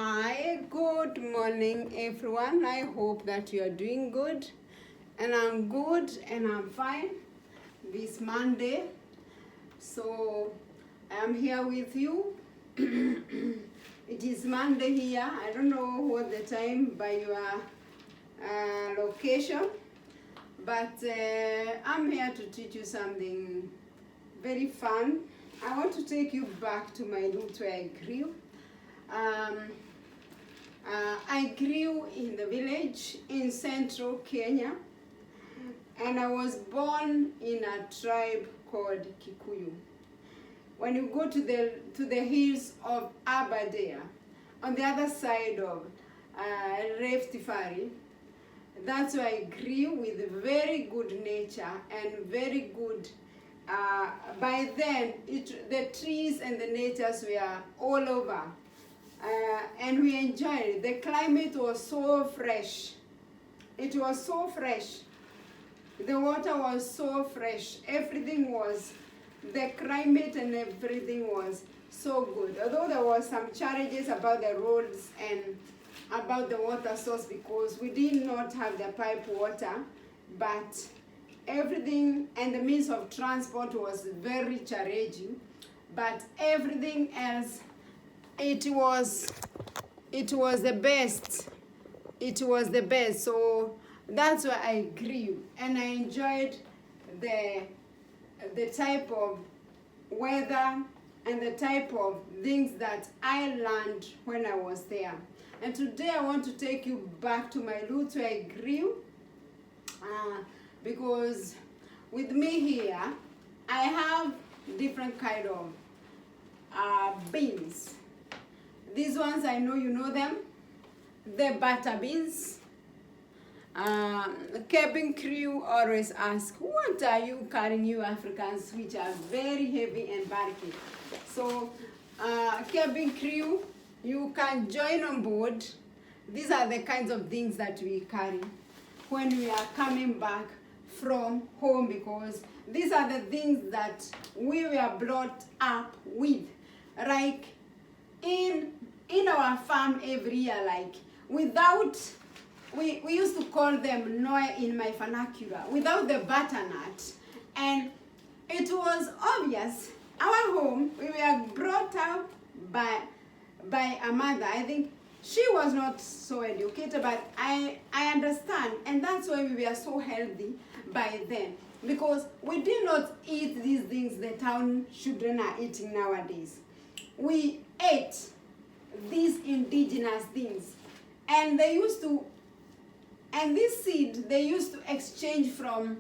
Hi, good morning, everyone. I hope that you are doing good, and I'm good and I'm fine this Monday. So I'm here with you. It is Monday here. I don't know what the time by your location, but I'm here to teach you something very fun. I want to take you back to my roots where I grew. I grew in the village in central Kenya, and I was born in a tribe called Kikuyu. When you go to the hills of Aberdare, on the other side of Rift Valley, that's where I grew with very good nature and very good. By then, the trees and the natures were all over. And we enjoyed it. The climate was so fresh. It was so fresh. The water was so fresh. Everything was, the climate and everything was so good. Although there was some challenges about the roads and about the water source because we did not have the pipe water, but everything and the means of transport was very challenging. But everything else, it was the best. It was the best. So that's why I grew, and I enjoyed the type of weather and the type of things that I learned when I was there. And today I want to take you back to my roots where I grew, because with me here I have different kind of beans. These ones, I know you know them, the butter beans. Cabin crew always ask, what are you carrying, you Africans, which are very heavy and bulky? So, cabin crew, you can join on board. These are the kinds of things that we carry when we are coming back from home, because these are the things that we were brought up with. Like in our farm every year, like without, we used to call them noe in my vernacular, without the butternut. And it was obvious, our home, we were brought up by a mother. I think she was not so educated, but I understand, and that's why we were so healthy by then, because we did not eat these things the town children are eating nowadays. We ate these indigenous things, and they used to, and this seed they used to exchange from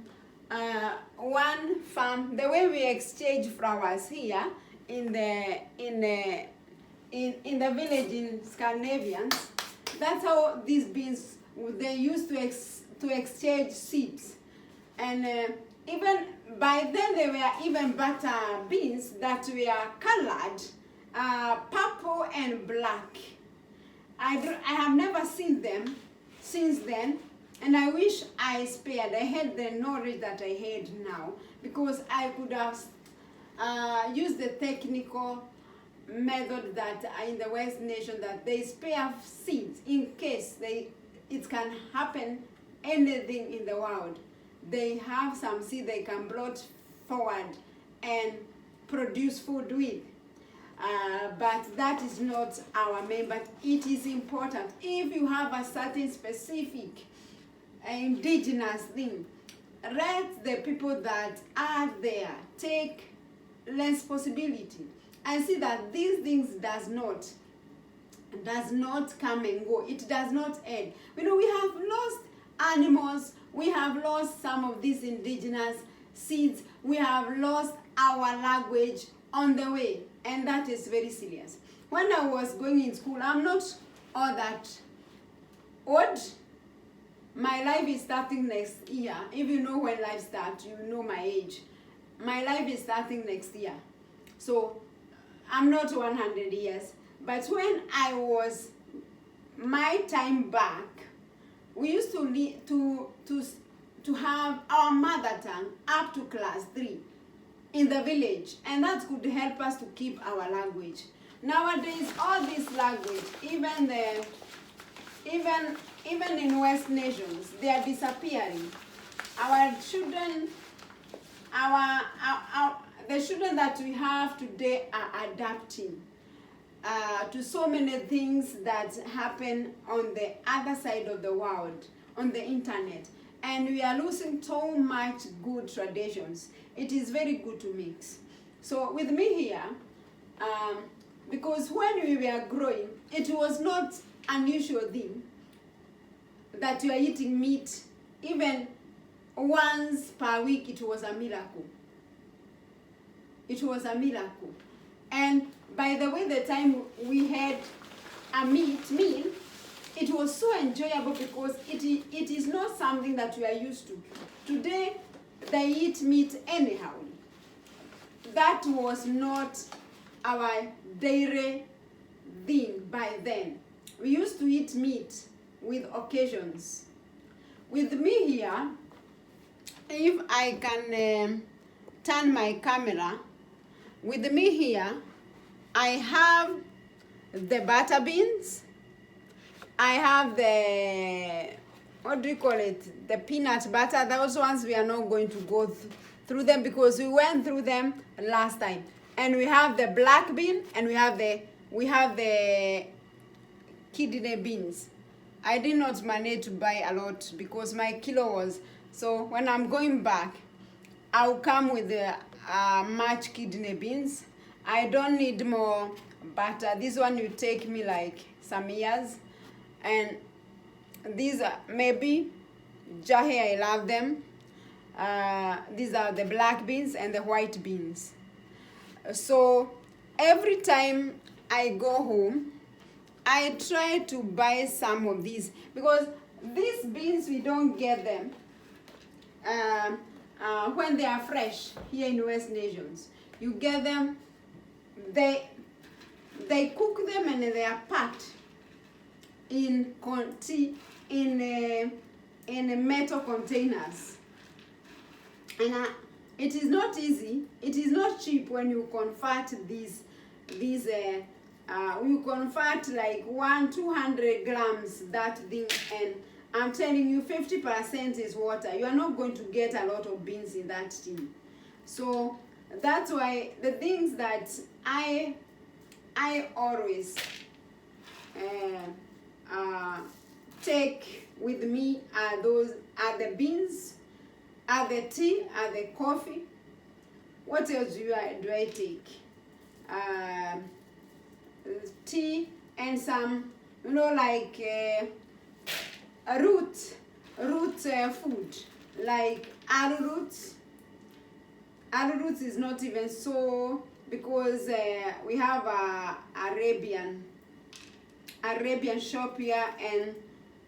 one farm, the way we exchange flowers here in the village in Scandinavians. That's how these beans, they used to exchange seeds. And even by then there were even butter beans that were colored purple and black. I have never seen them since then, and I wish I spared. I had the knowledge that I had now, because I could have used the technical method that in the West nation, that they spare seeds in case it can happen anything in the world. They have some seed they can brought forward and produce food with. But that is not our main, but it is important. If you have a certain specific indigenous thing, let the people that are there take responsibility and see that these things does not come and go. It does not end. You know, we have lost animals, we have lost some of these indigenous seeds, we have lost our language on the way, and that is very serious. When I was going in school, I'm not all that old. My life is starting next year. If you know when life starts, you know my age. My life is starting next year. So I'm not 100 years. But when I was, my time back, we used to have our mother tongue up to class 3 in the village, and that could help us to keep our language. Nowadays, all this language, if even in West nations, they are disappearing. Our children, the children that we have today are adapting to so many things that happen on the other side of the world, on the internet. And we are losing so much good traditions. It is very good to mix. So with me here, because when we were growing, it was not unusual thing that you are eating meat. Even once per week, it was a miracle. It was a miracle. And by the way, the time we had a meal, it was so enjoyable because it is not something that we are used to. Today, they eat meat anyhow. That was not our daily thing by then. We used to eat meat with occasions. With me here, if I can turn my camera, with me here, I have the butter beans. I have the, what do you call it? The peanut butter. Those ones we are not going to go through them because we went through them last time. And we have the black bean and we have the kidney beans. I did not manage to buy a lot because my kilo was, so when I'm going back, I'll come with the much kidney beans. I don't need more butter. This one will take me like some years. And these are maybe jahe, I love them. These are the black beans and the white beans. So every time I go home, I try to buy some of these because these beans, we don't get them when they are fresh here in West Nations. You get them, they cook them and they are packed in metal containers. And it is not easy. It is not cheap when you convert these you convert like 200 grams that thing, and I'm telling you 50% is water. You are not going to get a lot of beans in that tin. So that's why the things that I always take with me are the beans, are the tea, are the coffee. What else do I take? Tea and some, like a root food, like arrowroot. Arrowroot is not even so, because we have a Arabian shop here, and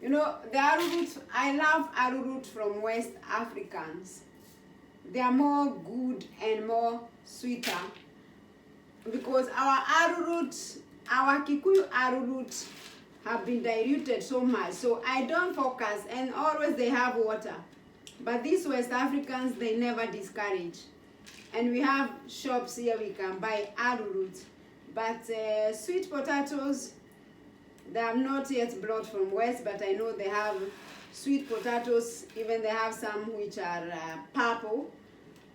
the arrowroot, I love arrowroot from West Africans. They are more good and more sweeter because our arrowroot, our Kikuyu arrowroot have been diluted so much. So I don't focus, and always they have water. But these West Africans, they never discourage. And we have shops here we can buy arrowroot. But sweet potatoes, they have not yet brought from West, but I know they have sweet potatoes. Even they have some which are purple,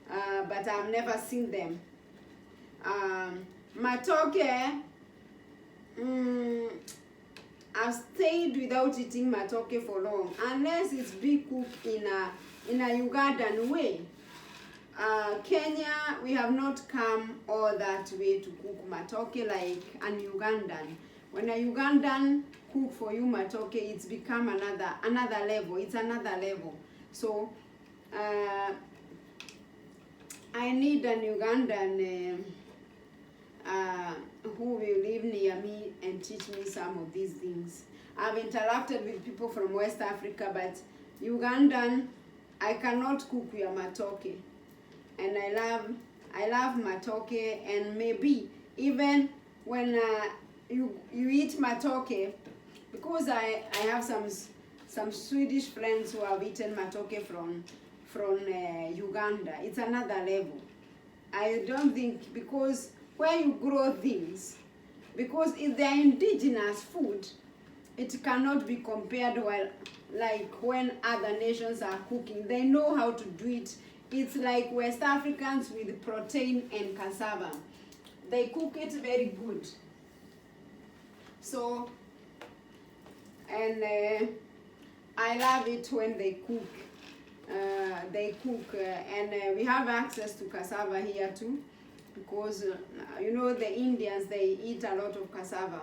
but I've never seen them. Matoke, I've stayed without eating matoke for long, unless it's being cooked in a Ugandan way. Kenya, we have not come all that way to cook matoke like an Ugandan. When a Ugandan cook for you matoke, it's become another level. It's another level. So I need an Ugandan who will live near me and teach me some of these things. I've interacted with people from West Africa, but Ugandan, I cannot cook your matoke. And I love matoke, and maybe even when you eat matoke, because I have some Swedish friends who have eaten matoke from Uganda. It's another level. I don't think, because where you grow things, because if they are indigenous food, it cannot be compared while like when other nations are cooking. They know how to do it. It's like West Africans with protein and cassava. They cook it very good. So, and I love it when they cook. And we have access to cassava here too, because you know the Indians, they eat a lot of cassava,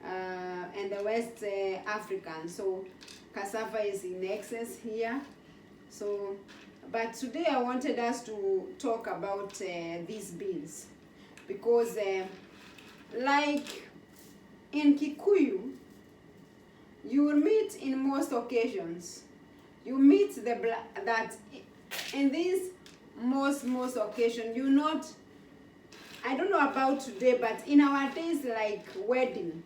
and the West Africans, so cassava is in excess here. So, but today I wanted us to talk about these beans, because like in Kikuyu, you will meet in most occasions, you meet that in this most occasion, you not, I don't know about today, but in our days like wedding,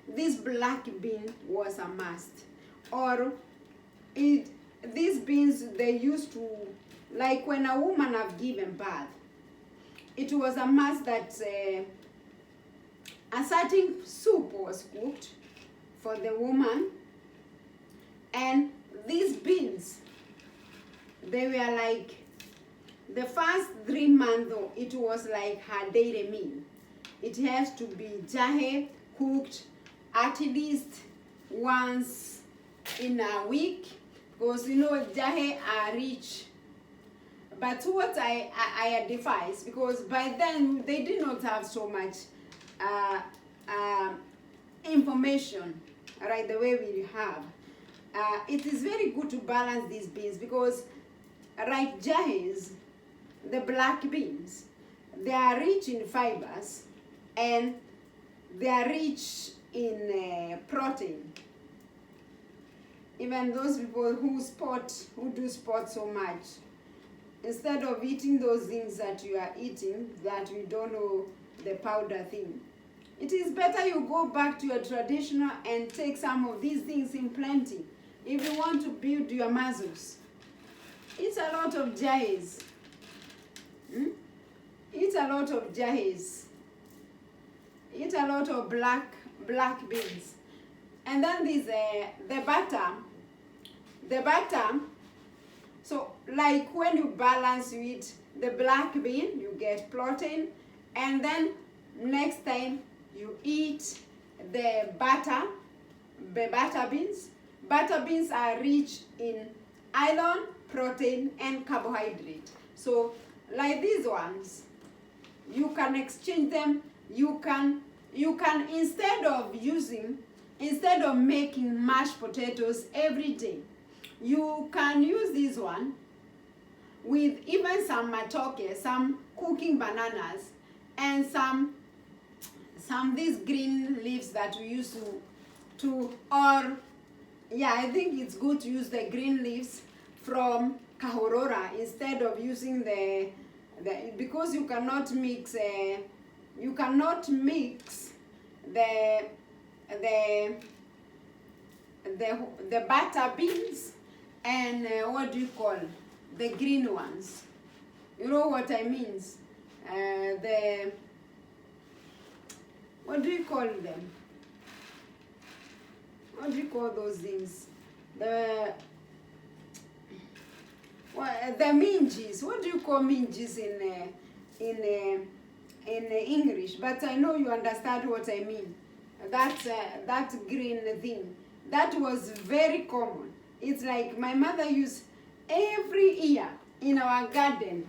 this black bean was a must. Or these beans, they used to, like when a woman have given birth, it was a must that a certain soup was cooked for the woman, and these beans, they were like, the first 3 months though, it was like her daily meal. It has to be jahe, cooked at least once in a week, because you know jahe are rich. But what I advise, because by then they did not have so much information, right, the way we have. It is very good to balance these beans, because like jahes, the black beans, they are rich in fibers and they are rich in protein. Even those people who do sport so much, instead of eating those things that you are eating, that you don't know the powder thing, it is better you go back to your traditional and take some of these things in plenty. If you want to build your muscles, eat a lot of jahes. Eat a lot of jahes. Eat a lot of black beans. And then this the butter. So like when you balance, you eat the black bean, you get protein, and then next time you eat the butter beans. Butter beans are rich in iron, protein, and carbohydrate. So like these ones, you can exchange them. You can instead of making mashed potatoes every day, you can use this one with even some matoke, some cooking bananas, and some these green leaves that we use or yeah, I think it's good to use the green leaves from kahorora instead of using the because you cannot mix the butter beans and what do you call the green ones? You know what I mean? What do you call them? What do you call those things? The minges. What do you call minges in English? But I know you understand what I mean. That green thing. That was very common. It's like my mother used every year in our garden.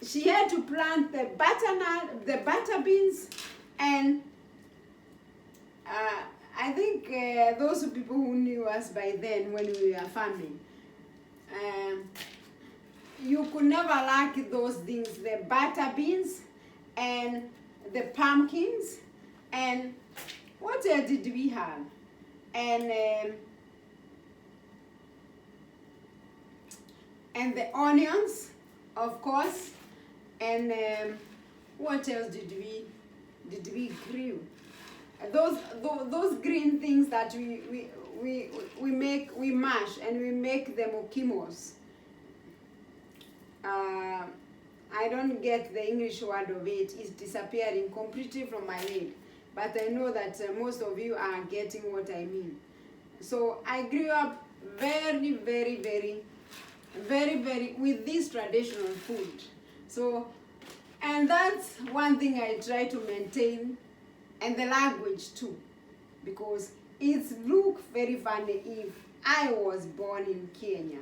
She had to plant the butter beans, and I think those people who knew us by then when we were farming, you could never lack those things, the butter beans and the pumpkins, and what else did we have? And the onions, of course, and what else did we grill? Those green things that we mash and we make the mokimos. I don't get the English word of it. It's disappearing completely from my head. But I know that most of you are getting what I mean. So I grew up very, very, very, very, very with this traditional food. So, and that's one thing I try to maintain, and the language too, because it's look very funny if I was born in Kenya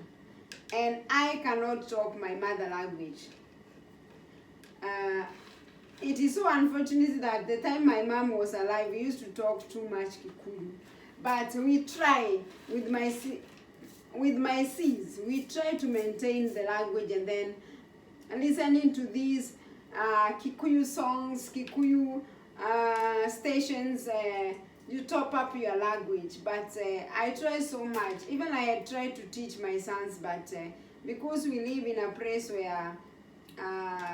and I cannot talk my mother language. It is so unfortunate that the time my mom was alive, we used to talk too much Kikuyu. But we try with my sis, we try to maintain the language, and then listening to these Kikuyu songs, Kikuyu stations, you top up your language. But I try so much. Even I had tried to teach my sons, but because we live in a place where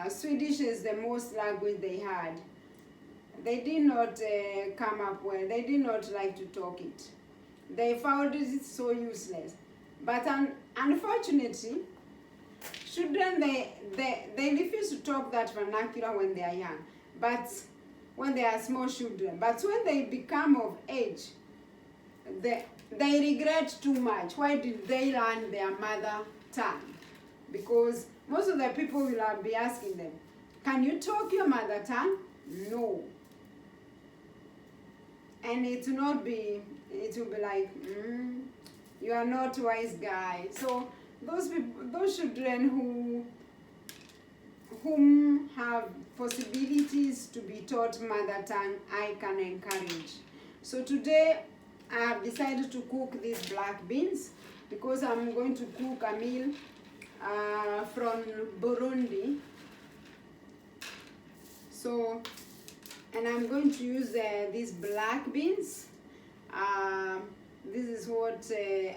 Swedish is the most language they had, they did not come up well. They did not like to talk it. They found it so useless. But unfortunately, children, they refuse to talk that vernacular when they are young, but when they are small children. But when they become of age, they regret too much. Why did they learn their mother tongue? Because most of the people will be asking them, can you talk your mother tongue? No. And it will be like, you are not wise guy. So those people, those children whom have possibilities to be taught mother tongue, I can encourage. So today I have decided to cook these black beans because I'm going to cook a meal from Burundi. So, and I'm going to use these black beans. This is what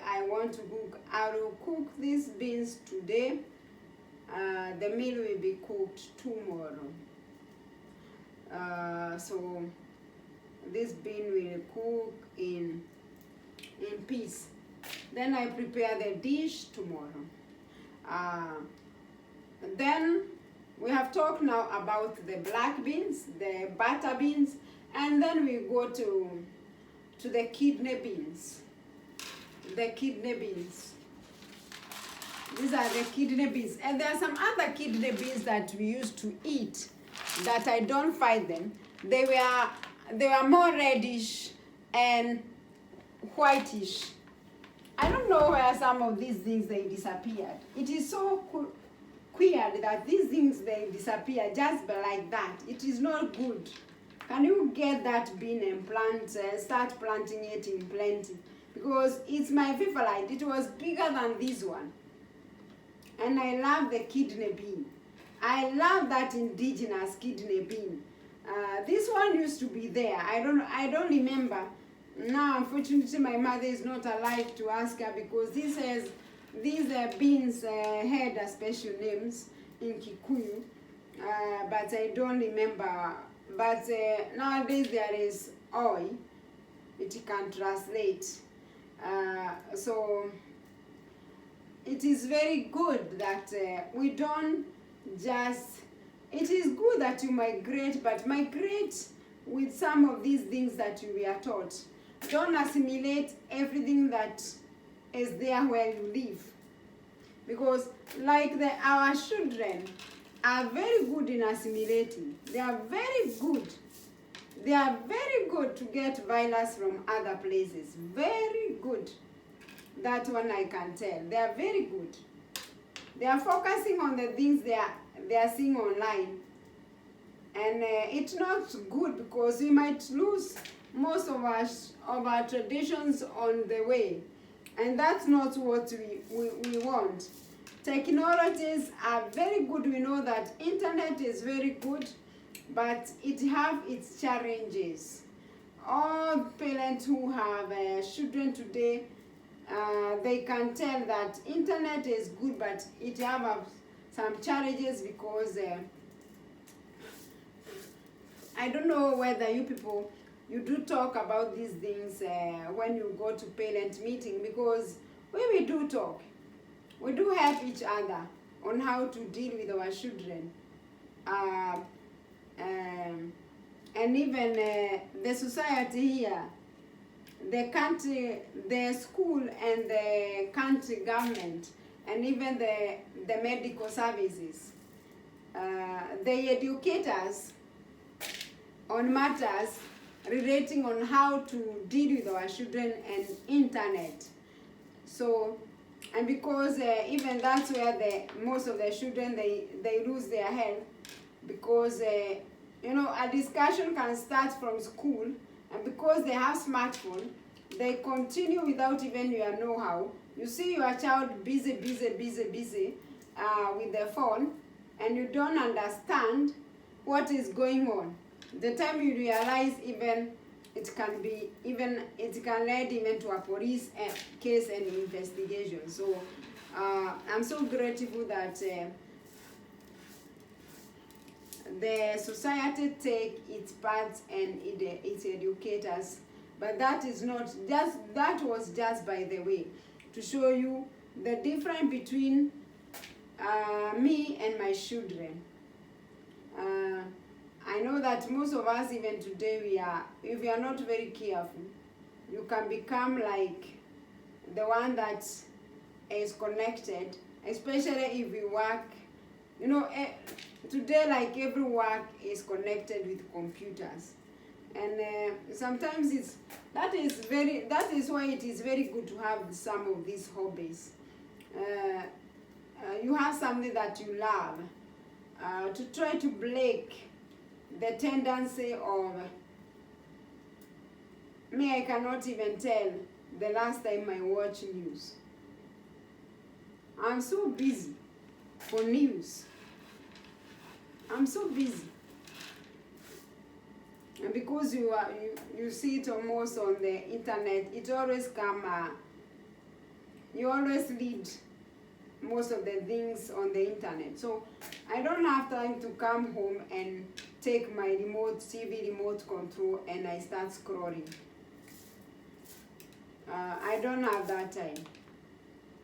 I want to cook. I will cook these beans today. The meal will be cooked tomorrow. So this bean will cook in peace. Then I prepare the dish tomorrow. Then we have talked now about the black beans, the butter beans, and then we go to the kidney beans. The kidney beans. These are the kidney beans. And there are some other kidney beans that we used to eat that I don't find them. They were more reddish and whitish. I don't know where some of these things they disappeared. It is so weird that these things they disappear just like that. It is not good. Can you get that bean and start planting it in plenty? Because it's my favorite. It was bigger than this one. And I love the kidney bean. I love that indigenous kidney bean. This one used to be there. I don't remember. Now, unfortunately, my mother is not alive to ask her because these beans had a special names in Kikuyu, but I don't remember. But nowadays there is oil. It can translate. So it is very good that we don't just. It is good that you migrate, but migrate with some of these things that you were taught. Don't assimilate everything that is there where you live. Because like our children are very good in assimilating. They are very good. They are very good to get violence from other places. Very good. That one I can tell. They are very good. They are focusing on the things they are seeing online. And it's not good because we might lose most of our traditions on the way. And that's not what we want. Technologies are very good. We know that internet is very good, but it have its challenges. All parents who have children today, they can tell that internet is good, but it have some challenges because I don't know whether you people, you do talk about these things when you go to parent meeting, because when we do talk, we do help each other on how to deal with our children. uh, and even the society here, the country, the school and the country government, and even the medical services, they educate us on matters relating on how to deal with our children and internet. So, and because even that's where most of the children, they lose their health, because you know, a discussion can start from school, and because they have smartphone, they continue without even your know-how. You see your child busy with the phone, and you don't understand what is going on. The time you realize, even it can lead even to a police case and investigation. So I'm so grateful that the society take its part and it educates us. But that is not just, that was just by the way to show you the difference between me and my children. I know that most of us, even today, if we are not very careful, you can become like the one that is connected, especially if we work. You know, today, like, every work is connected with computers, and sometimes that is why it is very good to have some of these hobbies. You have something that you love, to try to break the tendency of me. I cannot even tell the last time I watched news. I'm so busy for news. I'm so busy. And because you see it almost on the internet, it always you always read most of the things on the internet. So I don't have time to come home and take my TV remote control and I start scrolling. I don't have that time.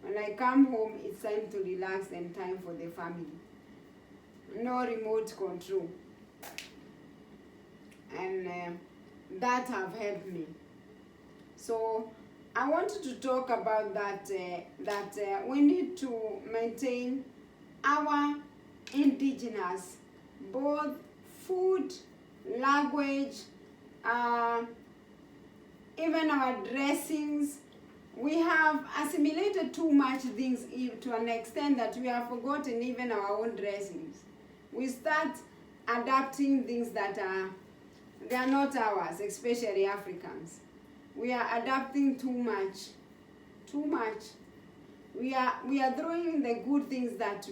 When I come home, it's time to relax and time for the family. No remote control. And that have helped me. So I wanted to talk about that, we need to maintain our indigenous, both food, language, even our dressings. We have assimilated too much things to an extent that we have forgotten even our own dressings. We start adapting things that they are not ours, especially Africans. We are adapting too much. We are throwing the good things that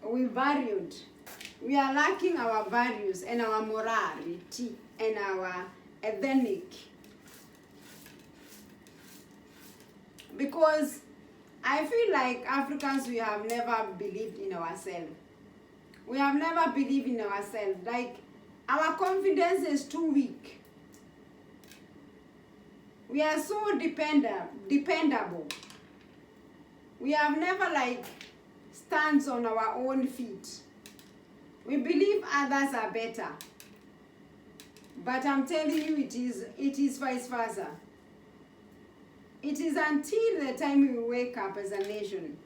we valued. We are lacking our values and our morality and our ethnic. Because I feel like Africans, we have never believed in ourselves. We have never believed in ourselves. Like, our confidence is too weak. We are so dependable. We have never stands on our own feet. We believe others are better. But I'm telling you, it is vice versa. It is until the time we wake up as a nation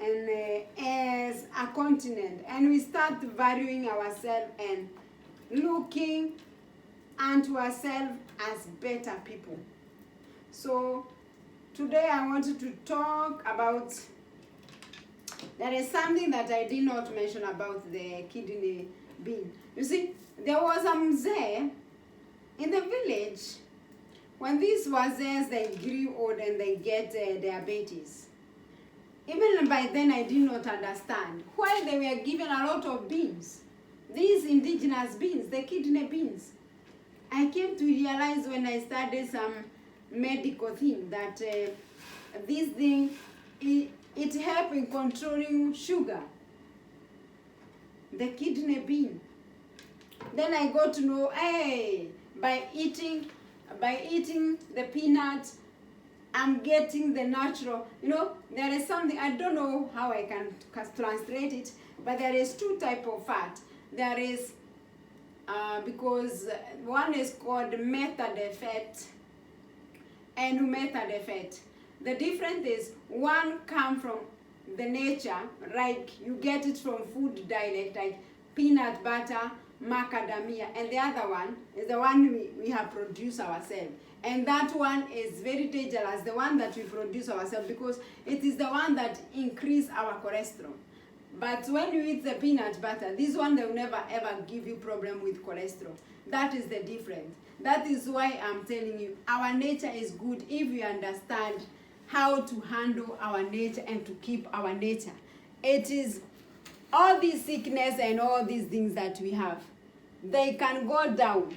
and as a continent, and we start valuing ourselves and looking unto ourselves as better people. So today I wanted to talk about, there is something that I did not mention about the kidney bean. You see, there was a mzee in the village. When these wazes, they grew old and they get diabetes. Even by then, I did not understand why they were given a lot of beans. These indigenous beans, the kidney beans. I came to realize when I studied some medical thing that this thing, it helps in controlling sugar. The kidney bean. Then I got to know, hey, by eating the peanut, I'm getting the natural. There is something, I don't know how I can translate it, but there is two type of fat. There is, because one is called method fat and method fat. The difference is one come from the nature, like you get it from food dialect, like peanut butter, macadamia, and the other one is the one we have produced ourselves. And that one is very dangerous, the one that we produce ourselves, because it is the one that increase our cholesterol. But when you eat the peanut butter, this one, they will never ever give you problem with cholesterol. That is the difference. That is why I'm telling you, our nature is good if we understand how to handle our nature and to keep our nature. It is all these sickness and all these things that we have, they can go down.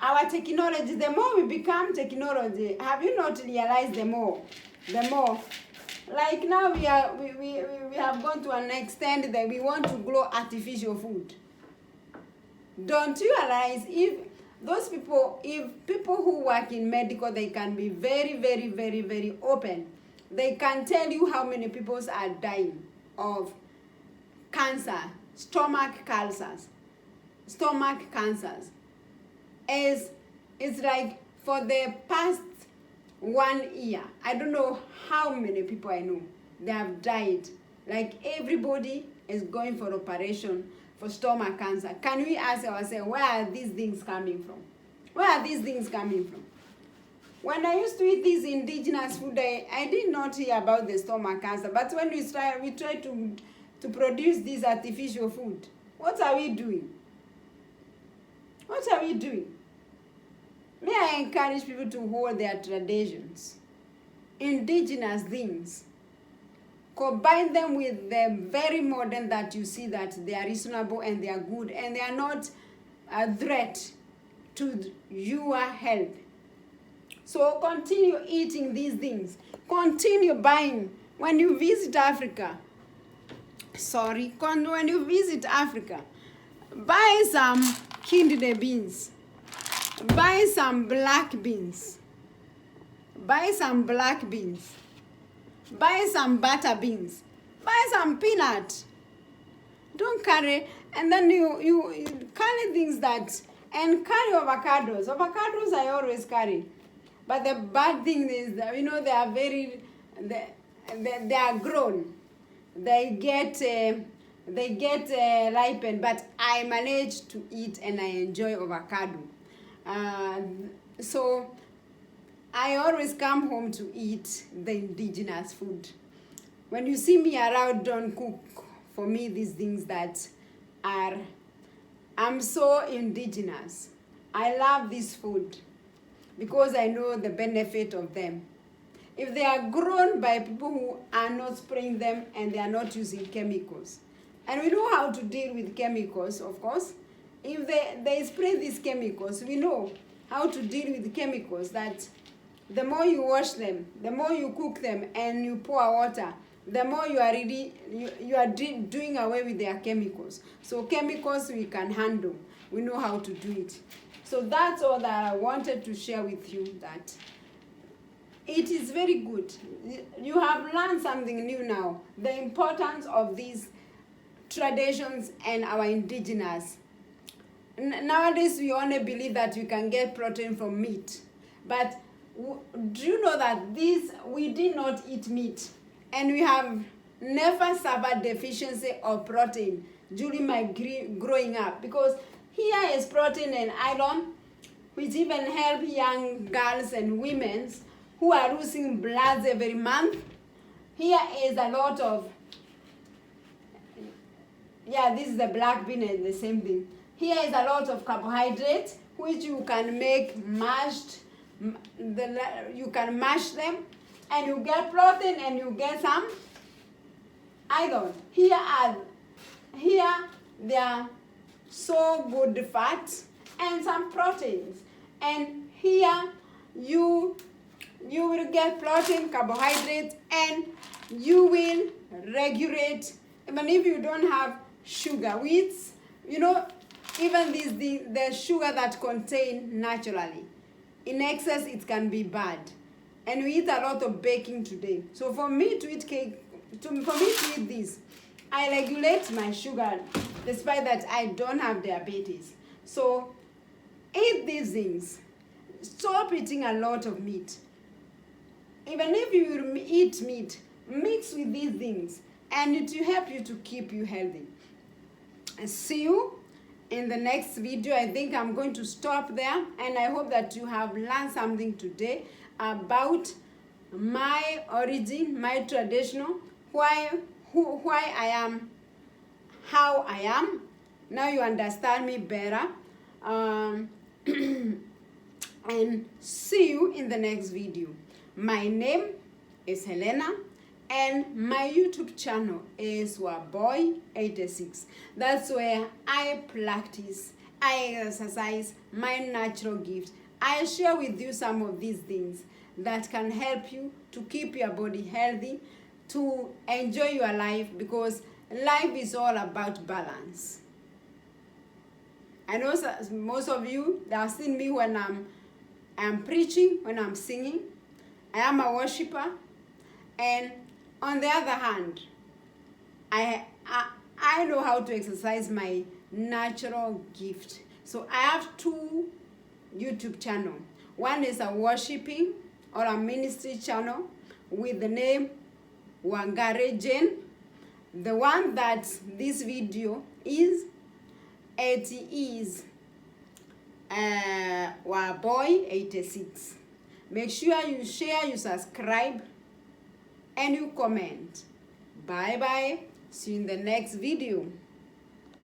Our technology, the more we become technology, have you not realized the more, like now we have gone to an extent that we want to grow artificial food. Don't you realize if people who work in medical, they can be very, very, very, very open. They can tell you how many people are dying of cancer, stomach cancers. It's like for the past 1 year, I don't know how many people I know, they have died. Like everybody is going for operation for stomach cancer. Can we ask ourselves, where are these things coming from? When I used to eat this indigenous food, I did not hear about the stomach cancer. But when we try to produce this artificial food, what are we doing? May I encourage people to hold their traditions, indigenous things, combine them with the very modern that you see that they are reasonable and they are good and they are not a threat to your health. So continue eating these things. Continue buying. When you visit Africa, buy some kidney beans. Buy some black beans. Buy some butter beans. Buy some peanut. Don't carry, and then you carry things that, and carry avocados. Avocados I always carry. But the bad thing is that, they are they are grown. They get ripened, but I manage to eat and I enjoy avocado. So I always come home to eat the indigenous food. When you see me around, don't cook for me these things that I'm so indigenous. I love this food because I know the benefit of them. If they are grown by people who are not spraying them and they are not using chemicals. And we know how to deal with chemicals, of course. If they spray these chemicals, we know how to deal with chemicals, that the more you wash them, the more you cook them and you pour water, the more you are doing away with their chemicals. So chemicals we can handle. We know how to do it. So that's all that I wanted to share with you, that it is very good. You have learned something new now. The importance of these traditions and our indigenous. Nowadays, we only believe that you can get protein from meat. But do you know that we did not eat meat? And we have never suffered deficiency of protein during my growing up. Because here is protein and iron, which even help young girls and women who are losing blood every month. Here is a lot of, this is the black bean and the same thing. Here is a lot of carbohydrates, which you can make mashed. You can mash them, and you get protein, and you get some iron. Here they are so good fats and some proteins. And here you will get protein, carbohydrates, and you will regulate. Even if you don't have sugar, wheats, even the sugar that contain naturally, in excess it can be bad. and we eat a lot of baking today. So for me to eat cake, for me to eat this, I regulate my sugar despite that I don't have diabetes. So eat these things. Stop eating a lot of meat. Even if you eat meat, mix with these things and it will help you to keep you healthy. And see you in the next video. I think I'm going to stop there, and I hope that you have learned something today about my origin, my traditional, why I am, how I am. Now you understand me better. And see you in the next video. My name is Helena, and my YouTube channel is Waboy86. That's where I practice, I exercise my natural gift. I share with you some of these things that can help you to keep your body healthy, to enjoy your life, because life is all about balance. I know most of you that have seen me when I'm preaching, when I'm singing. I am a worshiper, and on the other hand, I know how to exercise my natural gift. So I have 2 YouTube channels. One is a worshiping or a ministry channel with the name Wangare Jane. The one that this video is, it is Waboy86. Make sure you share, you subscribe, and you comment. Bye bye. See you in the next video.